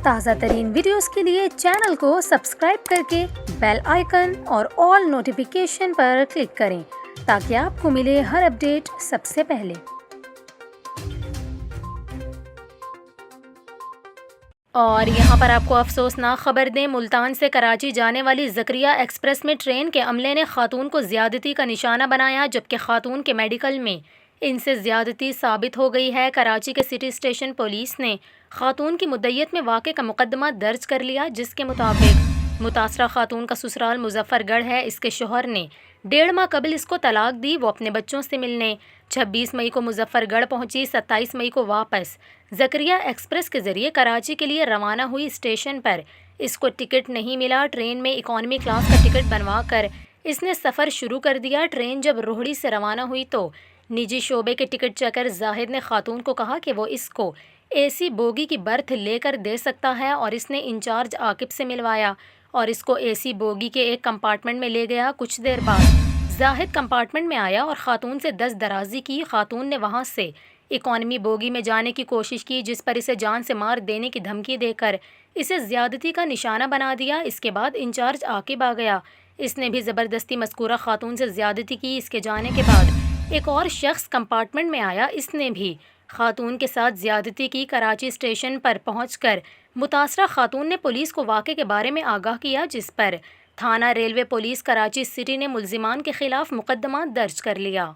تازہ ترین ویڈیوز کے لیے چینل کو سبسکرائب کر کے بیل آئیکن اور آل نوٹیفیکیشن پر کلک کریں تاکہ آپ کو ملے ہر اپڈیٹ سب سے پہلے۔ اور یہاں پر آپ کو افسوسناک خبر دیں، ملتان سے کراچی جانے والی زکریہ ایکسپریس میں ٹرین کے عملے نے خاتون کو زیادتی کا نشانہ بنایا، جبکہ خاتون کے میڈیکل میں ان سے زیادتی ثابت ہو گئی ہے۔ کراچی کے سٹی اسٹیشن پولیس نے خاتون کی مدعیت میں واقعے کا مقدمہ درج کر لیا، جس کے مطابق متاثرہ خاتون کا سسرال مظفر گڑھ ہے۔ اس کے شوہر نے 1.5 ماہ قبل اس کو طلاق دی۔ وہ اپنے بچوں سے ملنے 26 مئی کو مظفر گڑھ پہنچی، 27 مئی کو واپس زکریہ ایکسپریس کے ذریعے کراچی کے لیے روانہ ہوئی۔ اسٹیشن پر اس کو ٹکٹ نہیں ملا۔ ٹرین میں اکانومی کلاس کا ٹکٹ بنوا کر اس نے سفر شروع کر دیا۔ ٹرین جب روہڑی سے روانہ ہوئی تو نجی شعبے کے ٹکٹ چیکر زاہد نے خاتون کو کہا کہ وہ اس کو اے سی بوگی کی برتھ لے کر دے سکتا ہے، اور اس نے انچارج عاقب سے ملوایا اور اس کو اے سی بوگی کے ایک کمپارٹمنٹ میں لے گیا۔ کچھ دیر بعد زاہد کمپارٹمنٹ میں آیا اور خاتون سے دست درازی کی۔ خاتون نے وہاں سے اکانومی بوگی میں جانے کی کوشش کی، جس پر اسے جان سے مار دینے کی دھمکی دے کر اسے زیادتی کا نشانہ بنا دیا۔ اس کے بعد انچارج عاقب آ گیا، اس نے بھی زبردستی مذکورہ خاتون سے زیادتی کی۔ اس کے جانے کے بعد ایک اور شخص کمپارٹمنٹ میں آیا، اس نے بھی خاتون کے ساتھ زیادتی کی۔ کراچی اسٹیشن پر پہنچ کر متاثرہ خاتون نے پولیس کو واقعے کے بارے میں آگاہ کیا، جس پر تھانہ ریلوے پولیس کراچی سٹی نے ملزمان کے خلاف مقدمہ درج کر لیا۔